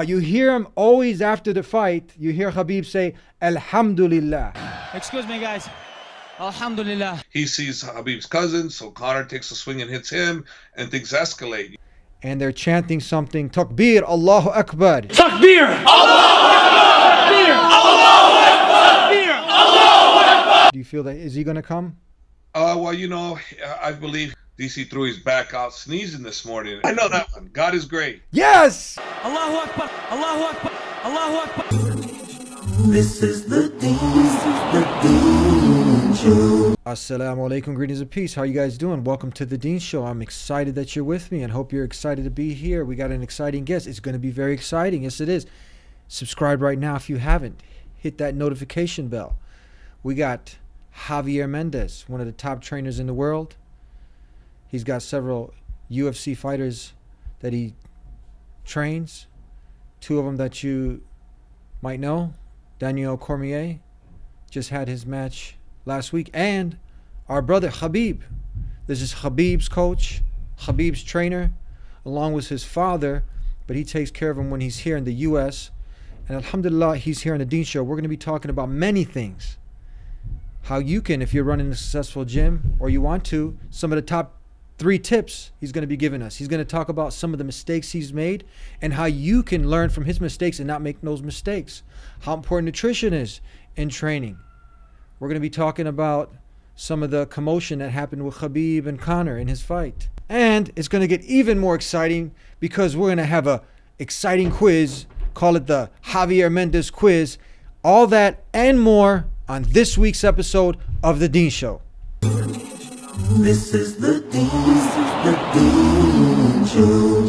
You hear him always after the fight, you hear Khabib say, Alhamdulillah. Excuse me, guys. Alhamdulillah. He sees Khabib's cousin, so Conor takes a swing and hits him, and things escalate. And they're chanting something, Takbir, Allahu Akbar. Takbir! Allahu Akbar! Takbir! Allahu Akbar! Takbir! Allahu Akbar! Do you feel that, is he going to come? Well, you know, I believe DC threw his back out sneezing this morning. I know that one. God is great. Yes! Allahu Akbar! Allahu Akbar! Allahu Akbar! This is the Dean Show. Assalamu alaikum, greetings of peace. How are you guys doing? Welcome to the Dean Show. I'm excited that you're with me and hope you're excited to be here. We got an exciting guest. It's going to be very exciting. Yes, it is. Subscribe right now if you haven't. Hit that notification bell. We got Javier Mendez, one of the top trainers in the world. He's got several UFC fighters that he trains. Two of them that you might know. Daniel Cormier just had his match last week. And our brother Khabib. This is Khabib's coach, Khabib's trainer, along with his father. But he takes care of him when he's here in the U.S. And alhamdulillah, he's here on the Dean Show. We're going to be talking about many things. How you can, if you're running a successful gym or you want to, some of the top 3 tips he's going to be giving us. He's going to talk about some of the mistakes he's made and how you can learn from his mistakes and not make those mistakes. How important nutrition is in training. We're going to be talking about some of the commotion that happened with Khabib and Conor in his fight. And it's going to get even more exciting because we're going to have a exciting quiz. Call it the Javier Mendez quiz. All that and more on this week's episode of The Dean Show. This is the Dean Show.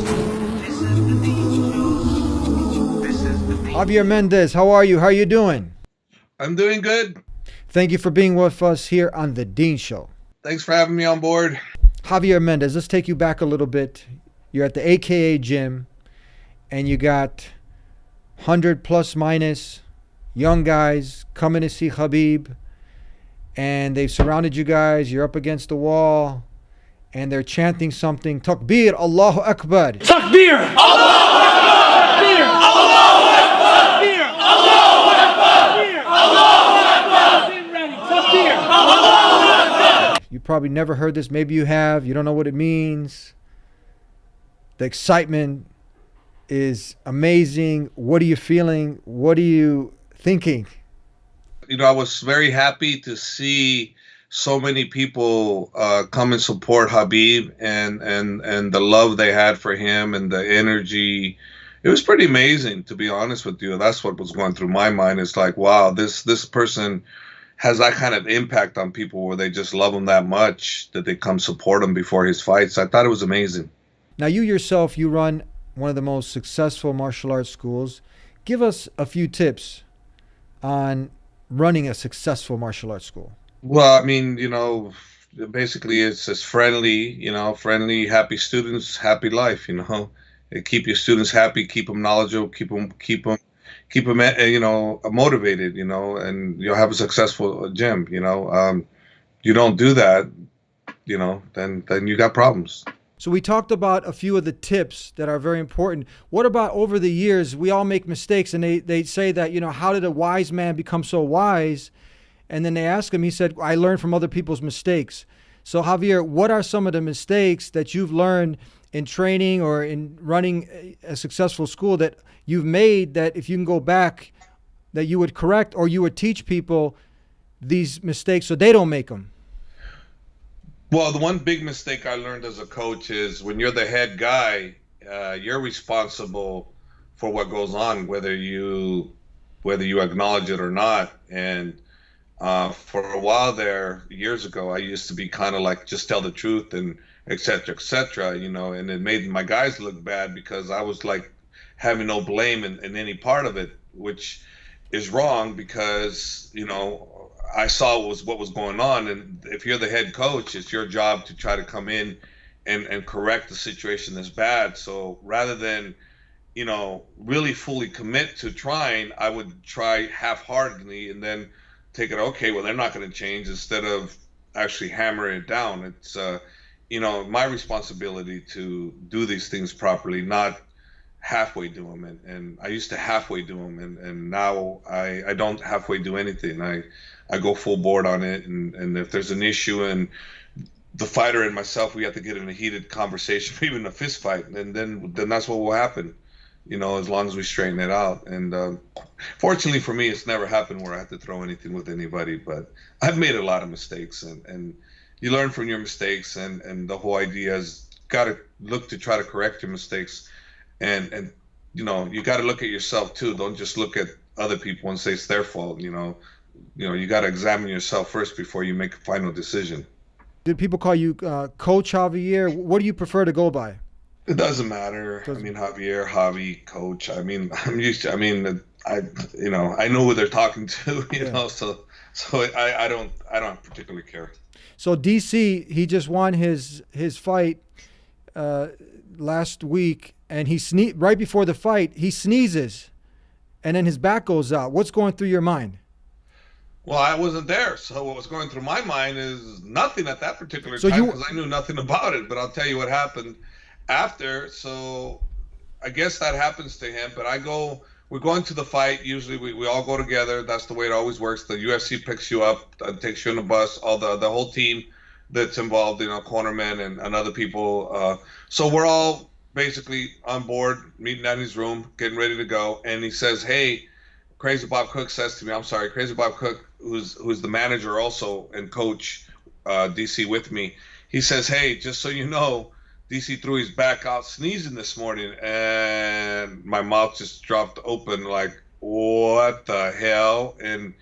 Javier Mendez, how are you? How are you doing? I'm doing good. Thank you for being with us here on The Dean Show. Thanks for having me on board. Javier Mendez, let's take you back a little bit. You're at the AKA gym and you got 100 plus minus young guys coming to see Khabib, and they've surrounded you guys. You're up against the wall, and they're chanting something. Takbir, Allahu Akbar. Takbir! Allahu Akbar! Takbir! Allahu Akbar! Takbir! Allahu Akbar! Takbir! Allahu Akbar! Takbir! Allahu Akbar! You probably never heard this. Maybe you have. You don't know what it means. The excitement is amazing. What are you feeling? What are you thinking? You know, I was very happy to see so many people come and support Khabib and the love they had for him and the energy. It was pretty amazing, to be honest with you. That's what was going through my mind. It's like, wow, this person has that kind of impact on people where they just love him that much that they come support him before his fights. I thought it was amazing. Now, you yourself, you run one of the most successful martial arts schools. Give us a few tips on running a successful martial arts school. Well, I mean, you know, basically it's just friendly, friendly, happy students, happy life, Keep your students happy, keep them knowledgeable, keep them, motivated, and you'll have a successful gym, You don't do that, then you got problems. So we talked about a few of the tips that are very important. What about over the years? We all make mistakes, and they say that, how did a wise man become so wise? And then they ask him, he said, I learned from other people's mistakes. So Javier, what are some of the mistakes that you've learned in training or in running a successful school that you've made that if you can go back, that you would correct or you would teach people these mistakes so they don't make them? Well, the one big mistake I learned as a coach is when you're the head guy, you're responsible for what goes on, whether you acknowledge it or not. And for a while there, years ago, I used to be kind of like just tell the truth and et cetera, and it made my guys look bad because I was like having no blame in any part of it, which is wrong because, I saw what was going on, and if you're the head coach, it's your job to try to come in and correct the situation that's bad. So rather than, really fully commit to trying, I would try half-heartedly and then take it, okay, well, they're not going to change, instead of actually hammering it down. It's, my responsibility to do these things properly, not halfway do them, and I used to halfway do them, and now I don't halfway do anything. I go full board on it, and if there's an issue and the fighter and myself, we have to get in a heated conversation, or even a fist fight, and then that's what will happen, as long as we straighten it out. And fortunately for me, it's never happened where I have to throw anything with anybody, but I've made a lot of mistakes, and you learn from your mistakes, and the whole idea is got to look to try to correct your mistakes, and you got to look at yourself too. Don't just look at other people and say it's their fault. You got to examine yourself first before you make a final decision. Did people call you Coach Javier? What do you prefer to go by? It doesn't matter. I mean, Javier, Javi, Coach. I mean, I'm used to. I mean, I know who they're talking to. So I don't particularly care. So DC, he just won his fight last week, and right before the fight, he sneezes, and then his back goes out. What's going through your mind? Well, I wasn't there, so what was going through my mind is nothing at that particular time, because I knew nothing about it. But I'll tell you what happened after. So I guess that happens to him. But we're going to the fight. Usually we all go together. That's the way it always works. The UFC picks you up, takes you on the bus, all the whole team that's involved, cornermen and other people. So we're all basically on board, meeting at his room, getting ready to go. And he says, hey, Crazy Bob Cook says to me, I'm sorry, Crazy Bob Cook, who's the manager also and coach DC with me, he says, hey, just so you know, DC threw his back out sneezing this morning, and my mouth just dropped open like, what the hell? And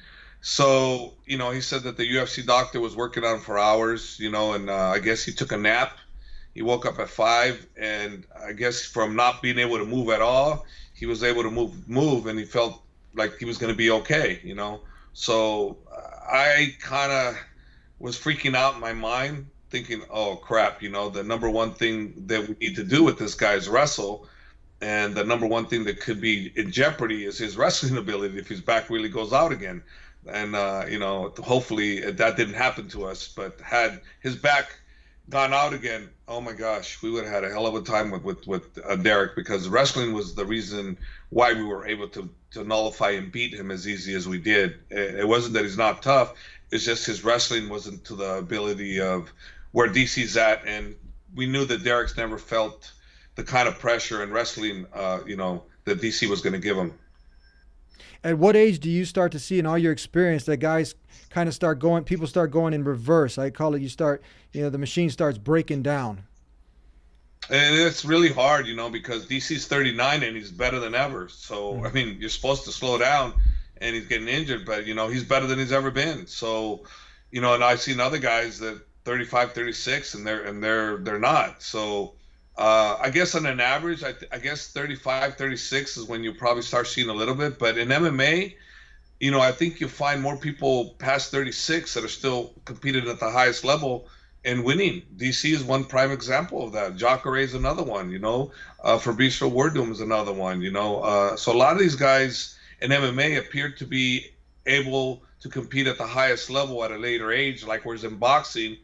so, he said that the UFC doctor was working on him for hours, and I guess he took a nap. He woke up at 5, and I guess from not being able to move at all, he was able to move, and he felt like he was going to be okay, So I kind of was freaking out in my mind, thinking, oh crap, the number one thing that we need to do with this guy is wrestle, and the number one thing that could be in jeopardy is his wrestling ability if his back really goes out again. And hopefully that didn't happen to us, but had his back gone out again, oh my gosh, we would have had a hell of a time with Derek, because wrestling was the reason why we were able to nullify and beat him as easy as we did. It wasn't that he's not tough, it's just his wrestling wasn't to the ability of where DC's at, and we knew that Derek's never felt the kind of pressure in wrestling that DC was going to give him. At what age do you start to see in all your experience that guys kind of people start going in reverse? I call it, the machine starts breaking down. And it's really hard, because DC's 39 and he's better than ever. So, I mean, you're supposed to slow down, and he's getting injured, but, he's better than he's ever been. So, and I've seen other guys that 35, 36, and they're not. So, I guess on an average, I guess 35, 36 is when you probably start seeing a little bit. But in MMA, I think you'll find more people past 36 that are still competing at the highest level and winning. DC is one prime example of that. Jacare is another one, Fabricio Werdum is another one, So a lot of these guys in MMA appear to be able to compete at the highest level at a later age, like whereas in boxing,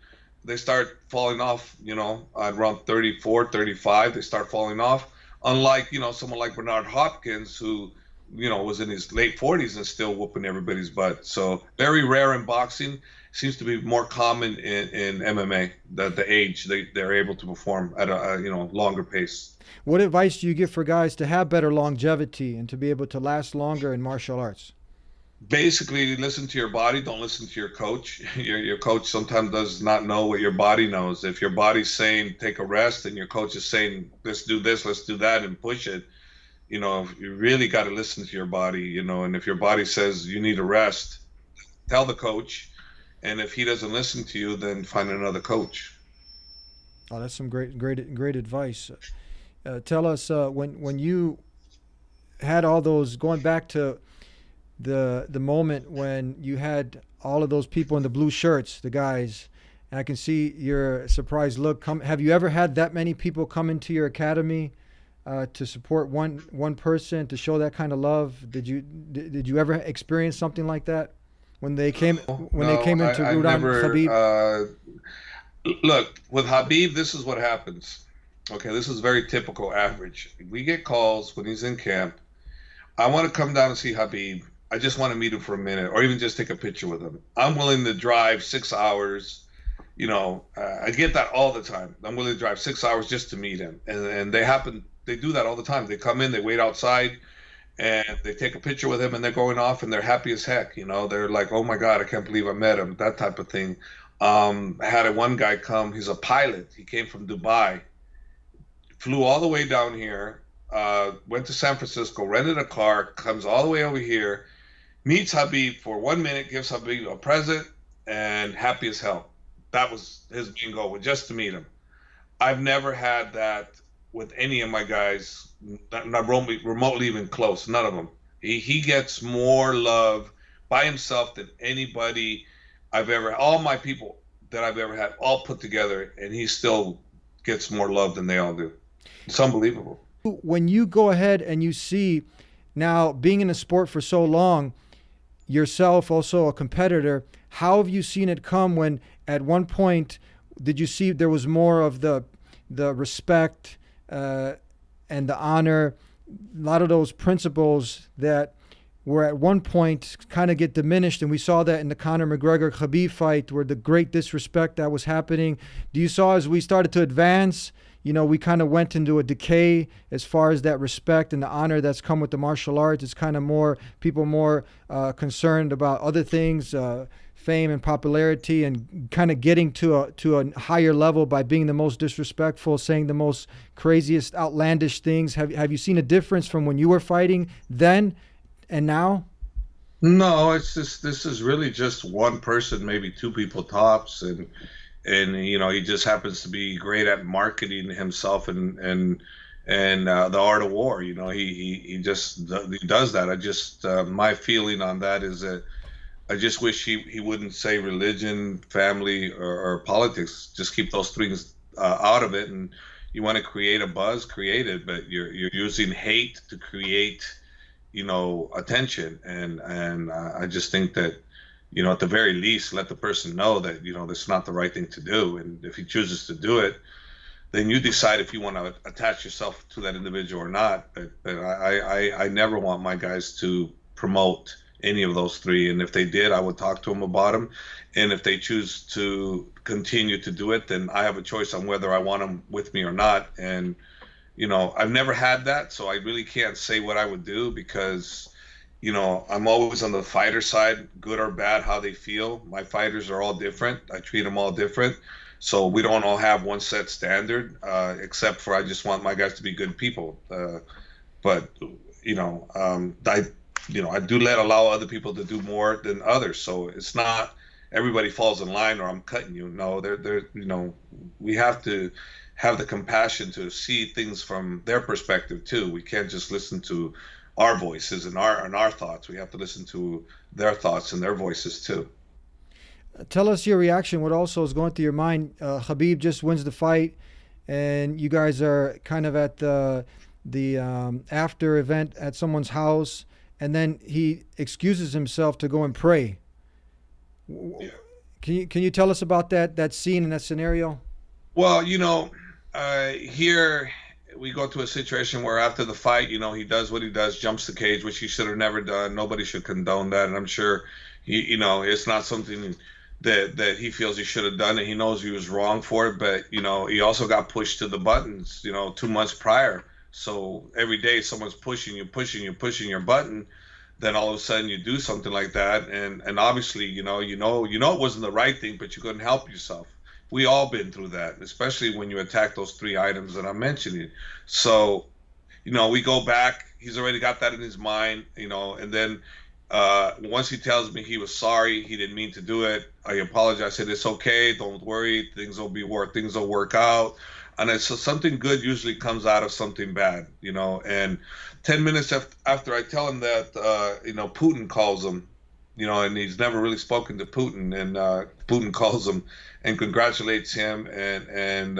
they start falling off, at around 34, 35, they start falling off. Unlike, someone like Bernard Hopkins, who, was in his late 40s and still whooping everybody's butt. So very rare in boxing. Seems to be more common in MMA, that the age they're able to perform at a longer pace. What advice do you give for guys to have better longevity and to be able to last longer in martial arts? Basically, listen to your body. Don't listen to your coach. Your coach sometimes does not know what your body knows. If your body's saying take a rest and your coach is saying let's do this, let's do that, and push it, you really got to listen to your body. And if your body says you need a rest, tell the coach. And if he doesn't listen to you, then find another coach. Oh, that's some great advice. Tell us when you had all those, going back to the moment when you had all of those people in the blue shirts, the guys, and I can see your surprised look. Have you ever had that many people come into your academy to support one person, to show that kind of love? Did you ever experience something like that? When they came into Rudam, Khabib? Look, with Khabib, this is what happens. Okay, this is very typical average. We get calls when he's in camp. I want to come down and see Khabib. I just want to meet him for a minute, or even just take a picture with him. I'm willing to drive 6 hours. I get that all the time. I'm willing to drive 6 hours just to meet him, and they do that all the time. They come in, they wait outside, and they take a picture with him, and they're going off, and they're happy as heck. They're like, oh my God, I can't believe I met him. That type of thing. I had one guy come. He's a pilot. He came from Dubai, flew all the way down here, went to San Francisco, rented a car, comes all the way over here, meets Khabib for 1 minute, gives Khabib a present, and happy as hell. That was his main goal, just to meet him. I've never had that with any of my guys, not remotely even close, none of them. He gets more love by himself than anybody all my people that I've ever had, all put together, and he still gets more love than they all do. It's unbelievable. When you go ahead and you see, now being in the sport for so long, yourself also a competitor, how have you seen it come when at one point did you see there was more of the respect and the honor, a lot of those principles that were at one point kind of get diminished, and we saw that in the Conor McGregor Khabib fight where the great disrespect that was happening. Do you saw as we started to advance, we kind of went into a decay as far as that respect and the honor that's come with the martial arts? It's kind of more concerned about other things, fame and popularity, and kind of getting to a higher level by being the most disrespectful, saying the most craziest, outlandish things. Have you seen a difference from when you were fighting then and now? No, this is really just one person, maybe two people tops, and he just happens to be great at marketing himself and the art of war. He does that. I just my feeling on that is that I just wish he wouldn't say religion, family, or politics. Just keep those things out of it. And you want to create a buzz, create it, but you're using hate to create attention, and I just think that at the very least let the person know that that's not the right thing to do, and if he chooses to do it, then you decide if you want to attach yourself to that individual or not. But I never want my guys to promote any of those three, and if they did, I would talk to them about them, and if they choose to continue to do it, then I have a choice on whether I want them with me or not. And I've never had that, so I really can't say what I would do because, I'm always on the fighter side, good or bad, how they feel. My fighters are all different. I treat them all different. So we don't all have one set standard, except for I just want my guys to be good people. But I do allow other people to do more than others. So it's not everybody falls in line or I'm cutting you. No, we have to have the compassion to see things from their perspective too. We can't just listen to our voices and our thoughts. We have to listen to their thoughts and their voices too. Tell us your reaction. What also is going through your mind? Khabib just wins the fight, and you guys are kind of at the after event at someone's house, and then he excuses himself to go and pray. Yeah. Can you tell us about that scene and that scenario? Well, here we go to a situation where after the fight, he does what he does, jumps the cage, which he should have never done. Nobody should condone that, and I'm sure it's not something that he feels he should have done, and he knows he was wrong for it. But he also got pushed to the buttons 2 months prior. So every day someone's pushing your button, then all of a sudden you do something like that, and obviously you know it wasn't the right thing, but you couldn't help yourself. We all been through that, especially when you attack those three items that I'm mentioning. So we go back. He's already got that in his mind, and then once he tells me he was sorry, he didn't mean to do it, I apologize. I said, it's okay, don't worry, things will work out. And so something good usually comes out of something bad, and 10 minutes after I tell him that, Putin calls him, and he's never really spoken to Putin, and Putin calls him and congratulates him, and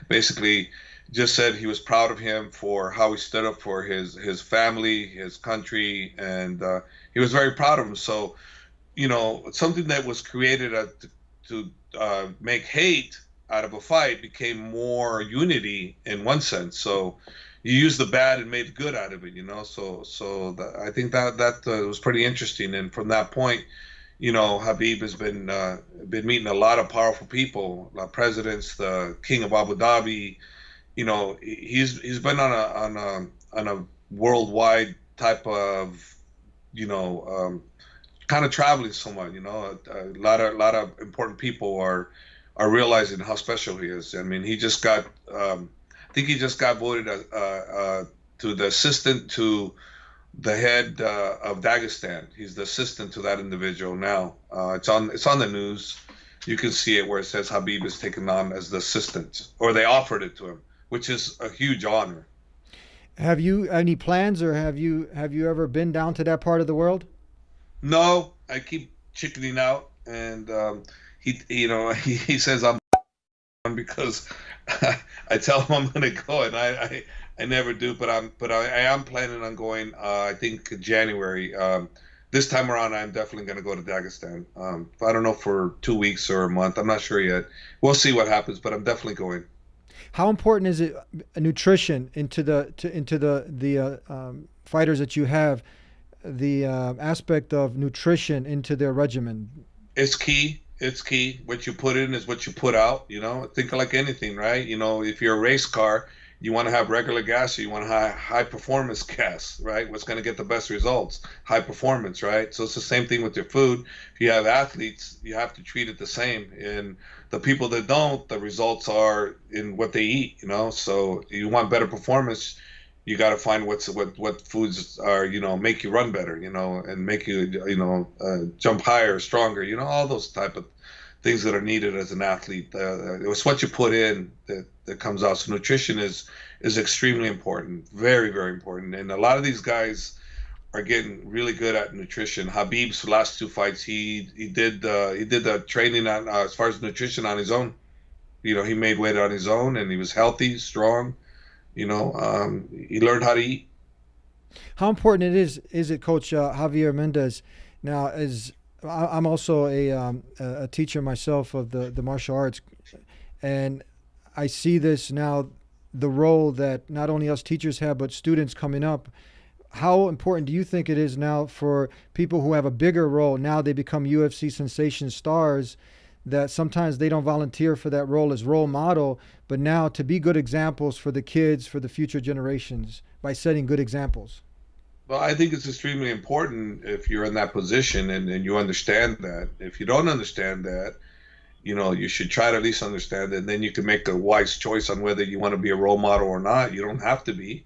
basically just said he was proud of him for how he stood up for his family, his country, and he was very proud of him. So, something that was created to make hate, out of a fight became more unity in one sense. So you used the bad and made good out of it, I think that was pretty interesting. And from that point, Khabib has been meeting a lot of powerful people, presidents, the king of Abu Dhabi. He's been on a worldwide type of, kind of traveling somewhat. A lot of important people are realizing how special he is. I mean, he just got, I think he just got voted to the assistant to the head of Dagestan. He's the assistant to that individual now. It's on the news. You can see it where it says Khabib is taken on as the assistant, or they offered it to him, which is a huge honor. Have you any plans, or have you ever been down to that part of the world? No, I keep chickening out, and he says I'm because I tell him I'm going to go, and I never do, but I am planning on going. I think January. This time around, I'm definitely going to go to Dagestan. I don't know, for 2 weeks or a month. I'm not sure yet. We'll see what happens, but I'm definitely going. How important is it nutrition into the fighters that you have? The aspect of nutrition into their regimen. It's key. It's key. What you put in is what you put out. Think like anything, right? If you're a race car, you want to have regular gas, or you want to have high performance gas, right? What's going to get the best results? High performance, right? So it's the same thing with your food. If you have athletes, you have to treat it the same. And the people that don't, the results are in what they eat. So you want better performance, you got to find what foods are, make you run better, and make you, jump higher, stronger, all those type of things that are needed as an athlete. It's what you put in that comes out. So nutrition is extremely important, very, very important. And a lot of these guys are getting really good at nutrition. Khabib's last 2 fights, he did the training on as far as nutrition on his own. He made weight on his own, and he was healthy, strong. He learned how to eat. How important is it, Coach Javier Mendez? Now, I'm also a teacher myself of the martial arts, and I see this now, the role that not only us teachers have, but students coming up. How important do you think it is now for people who have a bigger role? Now they become UFC sensation stars, that sometimes they don't volunteer for that role as role model, but now to be good examples for the kids, for the future generations, by setting good examples. Well, I think it's extremely important if you're in that position and you understand that. If you don't understand that, you should try to at least understand it, and then you can make a wise choice on whether you want to be a role model or not. You don't have to be.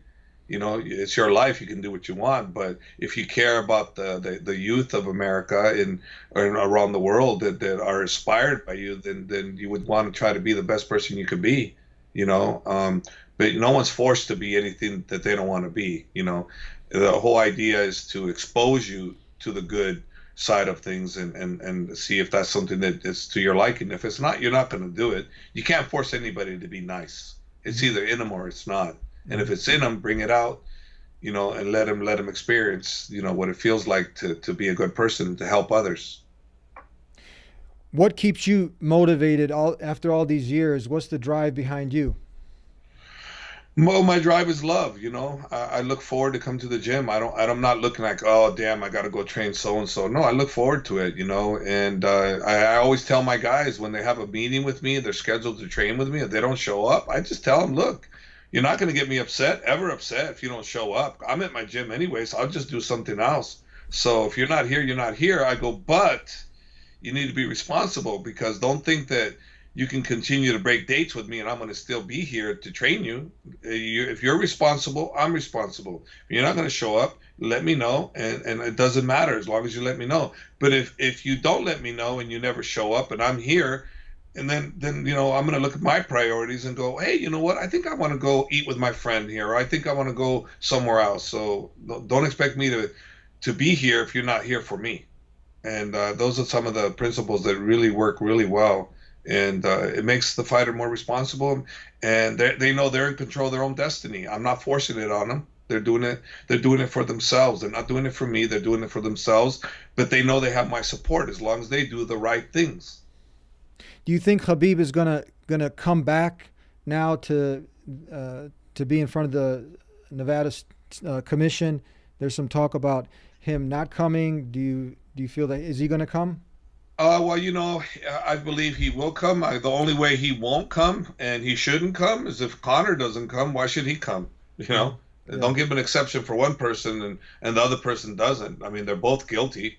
It's your life. You can do what you want. But if you care about the youth of America and around the world that are inspired by you, then you would want to try to be the best person you could be. But no one's forced to be anything that they don't want to be. The whole idea is to expose you to the good side of things and see if that's something that is to your liking. If it's not, you're not going to do it. You can't force anybody to be nice. It's either in them or it's not. And if it's in them, bring it out, and let them experience, what it feels like to be a good person, to help others. What keeps you motivated after all these years? What's the drive behind you? Well, my drive is love. I look forward to come to the gym. I'm not looking like, oh, damn, I got to go train so-and-so. No, I look forward to it, and I always tell my guys when they have a meeting with me, they're scheduled to train with me. If they don't show up, I just tell them, look, you're not going to get me ever upset if you don't show up. I'm at my gym anyway, so I'll just do something else. So if you're not here, you're not here. I go, but you need to be responsible, because don't think that you can continue to break dates with me and I'm going to still be here to train you. If you're responsible, I'm responsible. If you're not going to show up, let me know, and it doesn't matter as long as you let me know. But if you don't let me know and you never show up and I'm here, and then I'm going to look at my priorities and go, hey, you know what? I think I want to go eat with my friend here, or I think I want to go somewhere else. So don't expect me to be here if you're not here for me. And those are some of the principles that really work really well. And it makes the fighter more responsible, and they know they're in control of their own destiny. I'm not forcing it on them. They're doing it for themselves. They're not doing it for me. They're doing it for themselves. But they know they have my support as long as they do the right things. Do you think Khabib is gonna come back now to be in front of the Nevada Commission? There's some talk about him not coming. Do you feel that is he going to come? Well, I believe he will come. The only way he won't come and he shouldn't come is if Conor doesn't come. Why should he come? Yeah. Don't give an exception for one person and the other person doesn't. I mean, they're both guilty.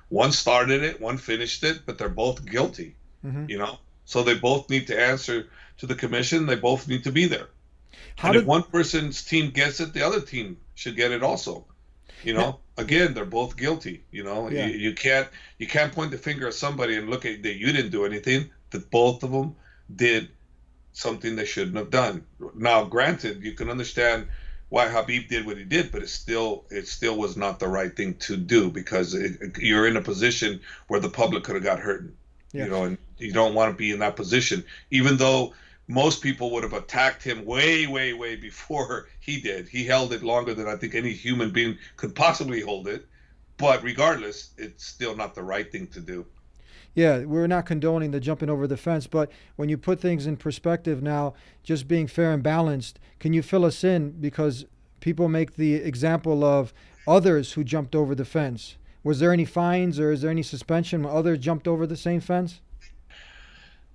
One started it, one finished it, but they're both guilty. Mm-hmm. So they both need to answer to the commission. They both need to be there. If one person's team gets it, the other team should get it also. Again, they're both guilty. Yeah. You can't point the finger at somebody and look at that you didn't do anything. That both of them did something they shouldn't have done. Now, granted, you can understand why Khabib did what he did, but it still was not the right thing to do, because you're in a position where the public could have got hurt. Yeah. And you don't want to be in that position, even though most people would have attacked him way, way, way before he did. He held it longer than I think any human being could possibly hold it. But regardless, it's still not the right thing to do. Yeah, we're not condoning the jumping over the fence, but when you put things in perspective now, just being fair and balanced, can you fill us in? Because people make the example of others who jumped over the fence. Was there any fines or is there any suspension when others jumped over the same fence?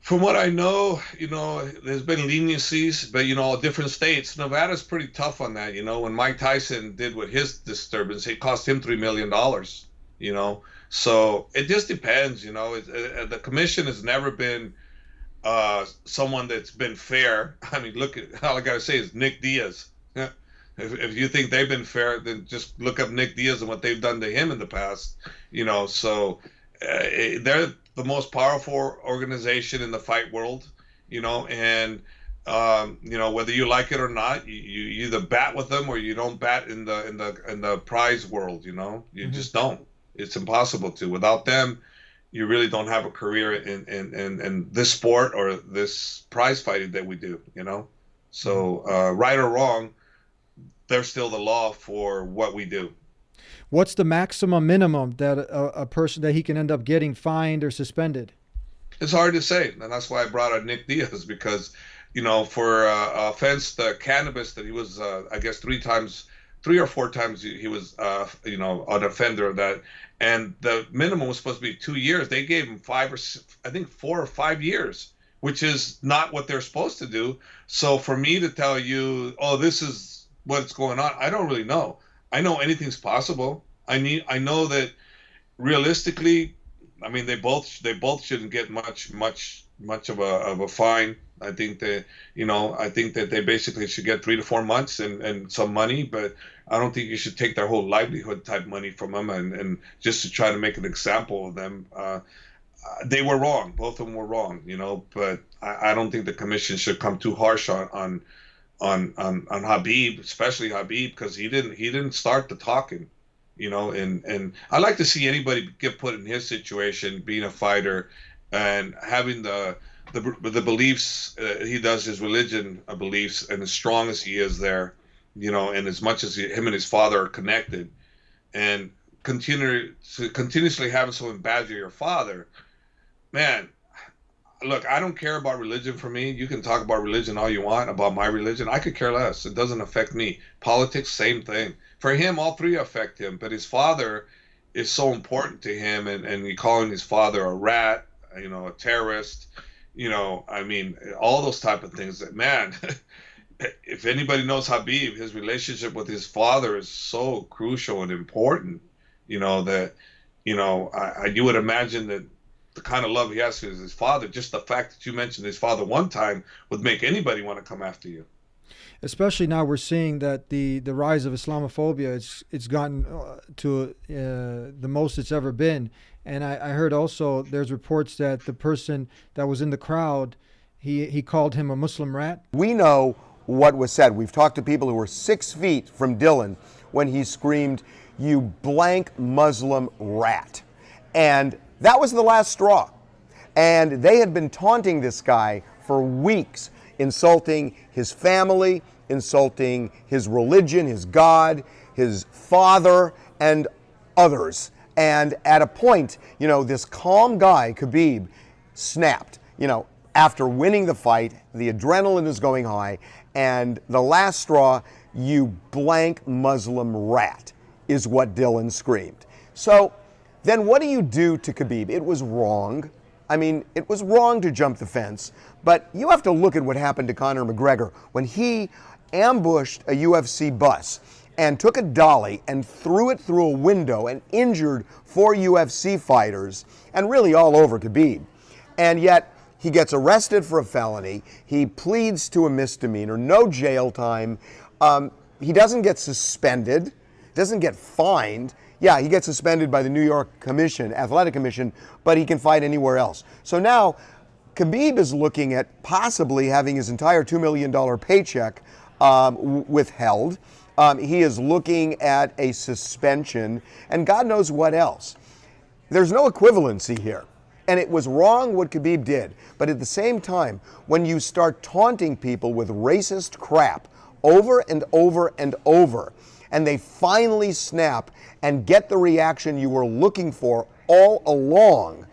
From what I know, there's been leniencies, but, different states. Nevada's pretty tough on that. When Mike Tyson did with his disturbance, it cost him $3 million, So it just depends, The commission has never been someone that's been fair. I mean, look at, all I got to say is Nick Diaz. If you think they've been fair, then just look up Nick Diaz and what they've done to him in the past, So they're the most powerful organization in the fight world, and whether you like it or not, you either bat with them or you don't bat in the prize world. You Mm-hmm. just don't. It's impossible to. Without them, you really don't have a career in this sport or this prize fighting that we do. So right or wrong, they're still the law for what we do. What's the maximum minimum that a person that he can end up getting fined or suspended? It's hard to say, and that's why I brought up Nick Diaz, because for offense, the cannabis that he was, I guess 3 or 4 times he was, an offender of that, and the minimum was supposed to be 2 years. They gave him 4 or 5 years, which is not what they're supposed to do. So for me to tell you, oh, this is what's going on, I don't really know. I know anything's possible. I know that realistically, I mean, they both shouldn't get much of a fine. I think that they basically should get 3 to 4 months and some money, but I don't think you should take their whole livelihood type money from them and just to try to make an example of them. They were wrong. Both of them were wrong, but I don't think the commission should come too harsh on Khabib, especially Khabib, because he didn't start the talking, and I like to see anybody get put in his situation, being a fighter and having the beliefs he does, his religion beliefs, and as strong as he is there, and as much as him and his father are connected, and continuously having someone badger your father, man. Look, I don't care about religion. For me, you can talk about religion all you want, about my religion. I could care less. It doesn't affect me. Politics, same thing. For him, all 3 affect him. But his father is so important to him, and he calling his father a rat, a terrorist, I mean, all those type of things. That, man, if anybody knows Khabib, his relationship with his father is so crucial and important, that, you would imagine that the kind of love he has for his father, just the fact that you mentioned his father one time would make anybody want to come after you. Especially now we're seeing that the rise of Islamophobia, it's gotten to the most it's ever been. And I heard also there's reports that the person that was in the crowd, he called him a Muslim rat. We know what was said. We've talked to people who were 6 feet from Dylan when he screamed, "You blank Muslim rat." And that was the last straw. And they had been taunting this guy for weeks, insulting his family, insulting his religion, his God, his father, and others. And at a point, this calm guy, Khabib, snapped. After winning the fight, the adrenaline is going high, and the last straw, "You blank Muslim rat," is what Dillon screamed. So then what do you do to Khabib? It was wrong. I mean, it was wrong to jump the fence, but you have to look at what happened to Conor McGregor when he ambushed a UFC bus and took a dolly and threw it through a window and injured 4 UFC fighters and really all over Khabib. And yet he gets arrested for a felony. He pleads to a misdemeanor, no jail time. He doesn't get suspended, doesn't get fined. Yeah, he gets suspended by the New York Athletic Commission, but he can fight anywhere else. So now Khabib is looking at possibly having his entire $2 million paycheck withheld. He is looking at a suspension and God knows what else. There's no equivalency here. And it was wrong what Khabib did. But at the same time, when you start taunting people with racist crap over and over and over, and they finally snap and get the reaction you were looking for all along,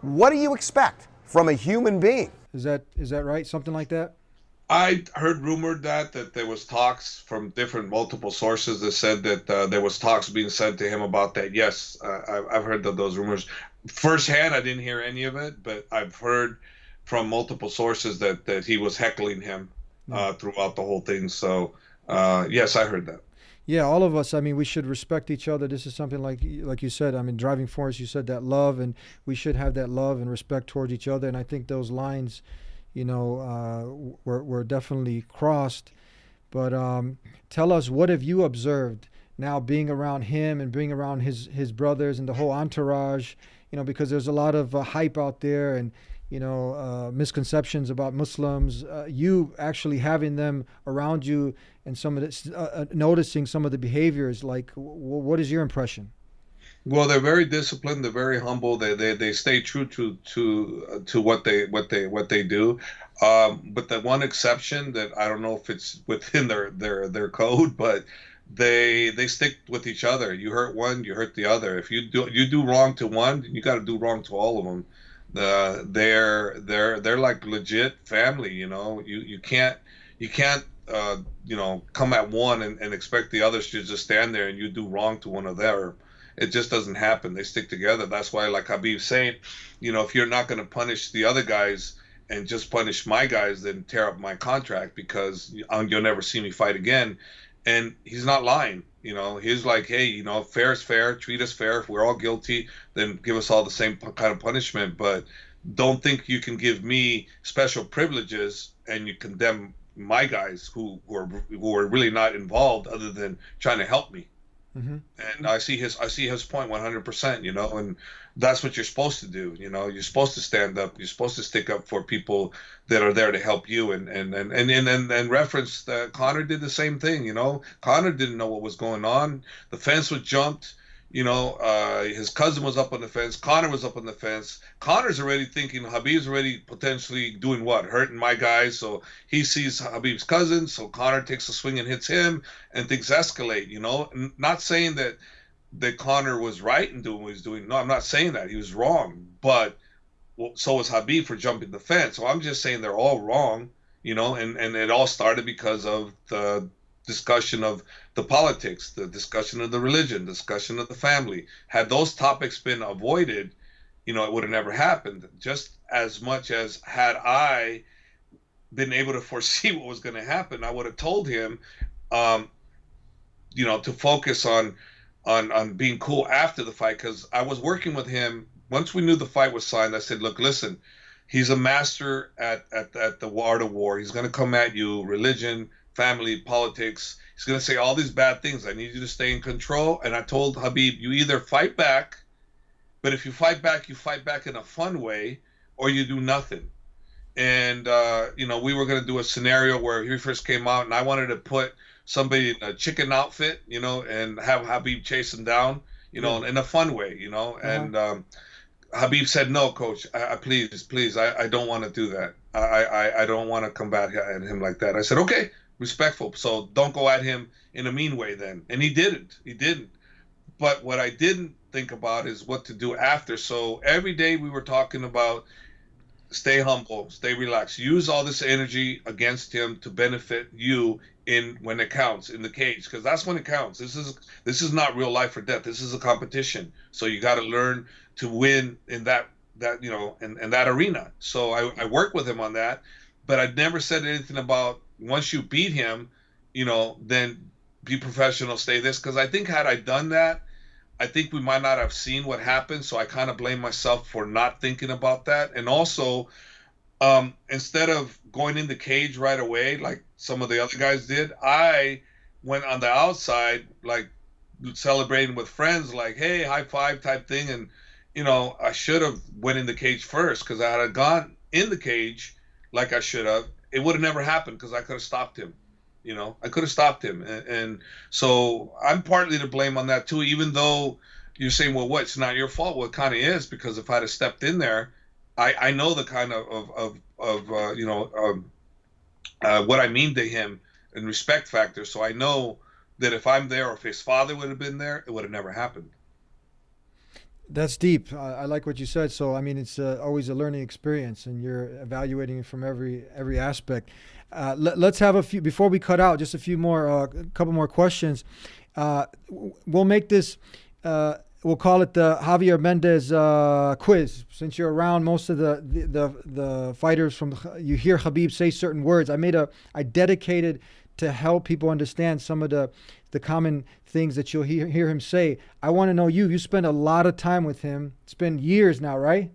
what do you expect from a human being? Is that right? Something like that? I heard rumored that there was talks from multiple sources that said that there was talks being said to him about that. Yes, I've heard those rumors. Firsthand, I didn't hear any of it, but I've heard from multiple sources that he was heckling him throughout the whole thing. So, yes, I heard that. Yeah, all of us, I mean, we should respect each other. This is something like you said, I mean, driving force, you said that love, and we should have that love and respect towards each other. And I think those lines, were definitely crossed. But tell us, what have you observed now being around him and being around his brothers and the whole entourage, because there's a lot of hype out there and, misconceptions about Muslims, you actually having them around you and some of this, noticing some of the behaviors, like what is your impression? Well, they're very disciplined. They're very humble. They stay true to what they do. But the one exception that I don't know if it's within their code, but they stick with each other. You hurt one, you hurt the other. If you do wrong to one, you got to do wrong to all of them. They're like legit family. You can't come at one and expect the others to just stand there and you do wrong to one of them. It just doesn't happen. They stick together. That's why, like Khabib's saying, if you're not going to punish the other guys and just punish my guys, then tear up my contract because you'll never see me fight again. And he's not lying. He's like, hey, fair is fair. Treat us fair. If we're all guilty, then give us all the same kind of punishment. But don't think you can give me special privileges and you condemn my guys who are really not involved other than trying to help me. Mm-hmm. And I see his point 100%, and that's what you're supposed to do. You're supposed to stand up. You're supposed to stick up for people that are there to help you. And reference that Conor did the same thing. Conor didn't know what was going on. The fence was jumped. His cousin was up on the fence. Conor was up on the fence. Conor's already thinking Khabib's already potentially doing what? Hurting my guys. So he sees Khabib's cousin. So Conor takes a swing and hits him and things escalate, Not saying that Conor was right in doing what he's doing. No, I'm not saying that. He was wrong. But so was Khabib for jumping the fence. So I'm just saying they're all wrong, and it all started because of the discussion of the politics, the discussion of the religion, discussion of the family. Had those topics been avoided, it would have never happened. Just as much as had I been able to foresee what was going to happen, I would have told him, to focus on being cool after the fight, because I was working with him. Once we knew the fight was signed, I said, look, listen, he's a master at the art of war. He's going to come at you, religion, family, politics. He's going to say all these bad things. I need you to stay in control. And I told Khabib, you either fight back, but if you fight back in a fun way, or you do nothing. And, we were going to do a scenario where he first came out and I wanted to put somebody in a chicken outfit, and have Khabib chase him down, in a fun way, and Khabib said, no, coach, please, I don't want to do that. I don't want to combat at him like that. I said, okay, respectful. So don't go at him in a mean way then. And he didn't. But what I didn't think about is what to do after. So every day we were talking about, stay humble, stay relaxed. Use all this energy against him to benefit you in when it counts in the cage, because that's when it counts. This is not real life or death. This is a competition. So you got to learn to win in that in that arena. So I work with him on that, but I never said anything about once you beat him, then be professional, stay this, because I think had I done that, I think we might not have seen what happened. So I kind of blame myself for not thinking about that. And also, instead of going in the cage right away, like some of the other guys did, I went on the outside, like celebrating with friends, like, hey, high five type thing. And, I should have went in the cage first, because I had gone in the cage like I should have. It would have never happened, because I could have stopped him. I could have stopped him. And so I'm partly to blame on that too, even though you're saying, well, what, it's not your fault. Well, it kind of is, because if I'd have stepped in there, I know the kind of what I mean to him and respect factor. So I know that if I'm there, or if his father would have been there, it would have never happened. That's deep. I like what you said. So, I mean, it's always a learning experience, and you're evaluating it from every aspect. Let's have a few, before we cut out, just a few more, a couple more questions. We'll make this, we'll call it the Javier Mendez quiz. Since you're around most of the fighters you hear Khabib say certain words. I dedicated to help people understand some of the common things that you'll hear him say. I want to know you spend a lot of time with him. It's been years now, right?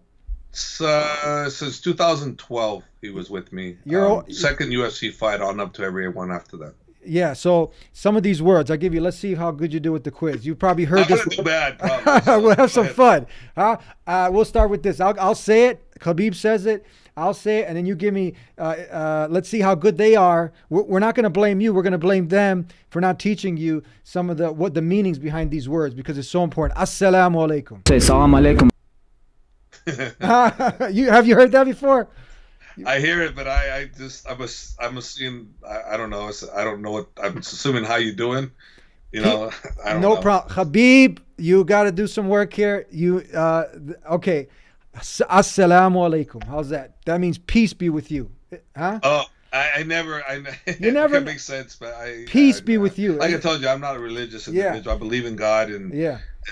Since 2012, he was with me. Your second UFC fight on up to every one after that. Yeah, so some of these words I'll give you. Let's see how good you do with the quiz. You probably heard this. Too bad. Probably, we'll have some fun. We'll start with this. I'll say it. Khabib says it. I'll say it, and then you give me. Let's see how good they are. We're not going to blame you. We're going to blame them for not teaching you some of the meanings behind these words, because it's so important. Assalamu alaikum. Say salam alaikum. Have you heard that before? I hear it, but I'm assuming, I don't know. I don't know what, I'm assuming how you doing. I don't know. No problem. Khabib, you got to do some work here. Okay. Assalamu alaikum. How's that? That means peace be with you. Huh? Oh, you never. It makes sense, but peace be with you. Like I told you, I'm not a religious individual. I believe in God, and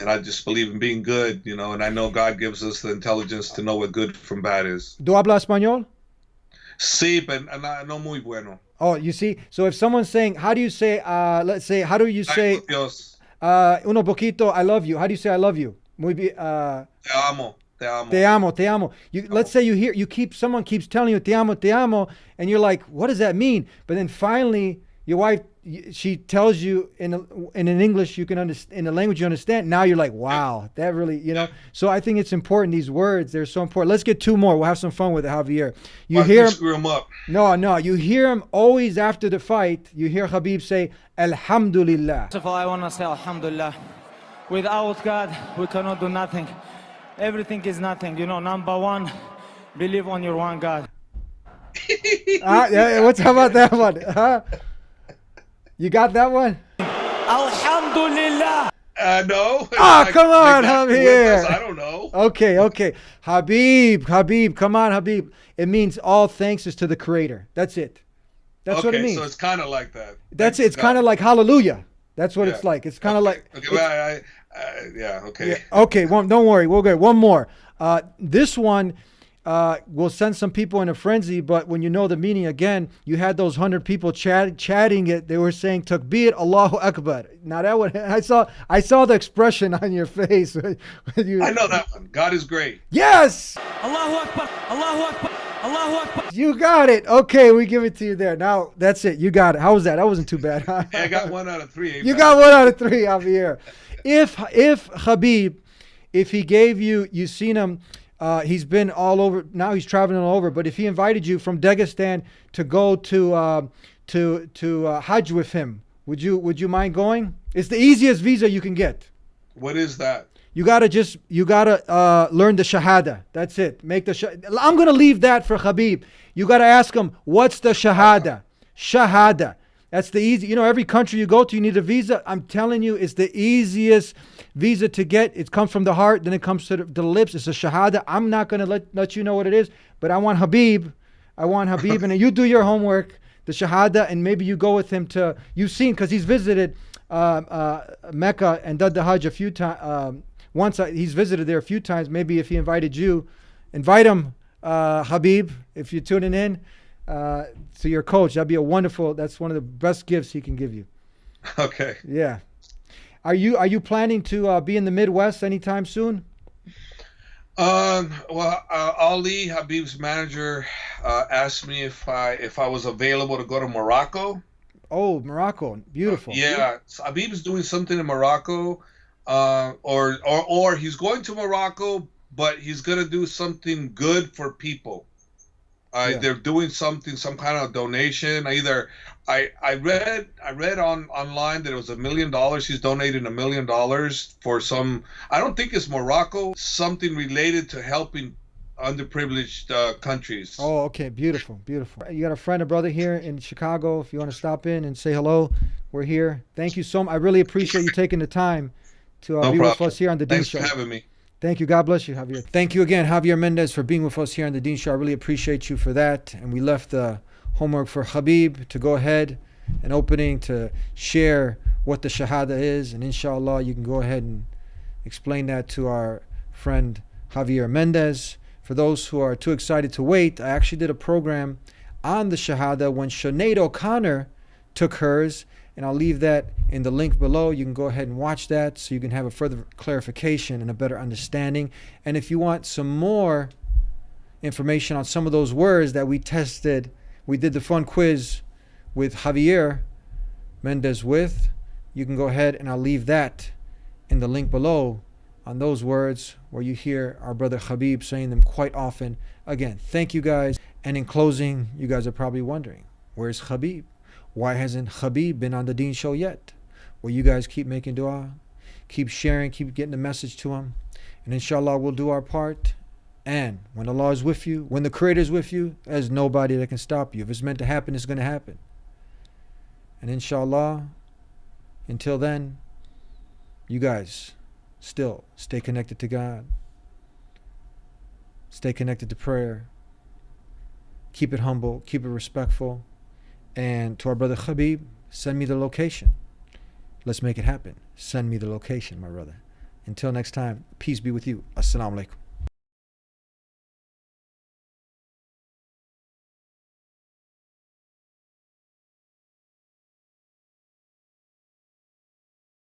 I just believe in being good, and I know God gives us the intelligence to know what good from bad is. ¿Tú hablas español? Sí, pero no muy bueno. Oh, you see? So if someone's saying, how do you say, let's say, how do you say, uno poquito, I love you. How do you say I love you? Muy bien. Te amo. Te amo, te amo. Let's say someone keeps telling you te amo, and you're like, what does that mean? But then finally, your wife, she tells you in an English you can understand, in a language you understand. Now you're like, wow, that really, So I think it's important. These words, they're so important. Let's get two more. We'll have some fun with it, Javier. You hear him screw him up. No. You hear him always after the fight. You hear Khabib say, Alhamdulillah. First of all, I want to say Alhamdulillah. Without God, we cannot do nothing. Everything is nothing. Number one, believe on your one God. How about that one? You got that one? Alhamdulillah. No. Come on, Javier. I don't know. Okay. Habib, come on, Habib. It means all thanks is to the Creator. That's it. That's what it means. So it's kind of like that. That's it. It's kind of like hallelujah. That's what it's like. It's kind of like. Okay. Okay. Yeah, okay. Well, don't worry. We'll get one more. This one will send some people in a frenzy, but when you know the meaning, again, you had those 100 people chatting it. They were saying Takbir, Allahu Akbar. Now that one, I saw the expression on your face. I know that one. God is great. Yes. Allahu Akbar. Allahu Akbar. Allahu Akbar. You got it. Okay, we give it to you there. Now that's it. You got it. How was that? That wasn't too bad. I got 1 out of 3. You got 1 out of 3, Javier. If Khabib, if he gave you've seen him, he's been all over. Now he's traveling all over. But if he invited you from Dagestan to go to Hajj with him, would you mind going? It's the easiest visa you can get. What is that? You gotta learn the Shahada. That's it. I'm gonna leave that for Khabib. You gotta ask him, what's the Shahada? Shahada. That's the easy. You know, every country you go to, you need a visa. I'm telling you, it's the easiest visa to get. It comes from the heart, then it comes to the lips. It's a Shahada. I'm not going to let you know what it is, but I want Khabib. And you do your homework, the Shahada, and maybe you go with him to, you've seen, because he's visited Mecca and done the Hajj a few times. He's visited there a few times. Maybe if he invited you, invite him, Khabib, if you're tuning in. To your coach, that's one of the best gifts he can give you. Okay. Yeah. Are you planning to be in the Midwest anytime soon? Well, Ali, Habib's manager, asked me if I was available to go to Morocco. Oh, Morocco, beautiful. Yeah, so Habib is doing something in Morocco, or he's going to Morocco, but he's gonna do something good for people. They're doing some kind of donation. I read online that it was $1 million. He's donating $1 million for some. I don't think it's Morocco. Something related to helping underprivileged countries. Oh, okay, beautiful. You got a friend, a brother here in Chicago. If you want to stop in and say hello, we're here. Thank you so much. I really appreciate you taking the time to be with us here on the Dean Show. Thanks for having me. Thank you. God bless you, Javier. Thank you again, Javier Mendez, for being with us here on the Dean Show. I really appreciate you for that. And we left the homework for Khabib to go ahead and opening to share what the Shahada is. And inshallah, you can go ahead and explain that to our friend Javier Mendez. For those who are too excited to wait, I actually did a program on the Shahada when Sinead O'Connor took hers. And I'll leave that in the link below. You can go ahead and watch that so you can have a further clarification and a better understanding. And if you want some more information on some of those words that we tested, we did the fun quiz with Javier Mendez with, you can go ahead and I'll leave that in the link below on those words where you hear our brother Khabib saying them quite often. Again, thank you guys. And in closing, you guys are probably wondering, where's Khabib? Why hasn't Khabib been on the Dean Show yet? Well, you guys keep making dua, keep sharing, keep getting the message to him. And inshallah, we'll do our part. And when Allah is with you, when the Creator is with you, there's nobody that can stop you. If it's meant to happen, it's going to happen. And inshallah, until then, you guys still stay connected to God. Stay connected to prayer. Keep it humble, keep it respectful. And to our brother Khabib, send me the location. Let's make it happen. Send me the location, my brother. Until next time, peace be with you. Assalamu alaikum.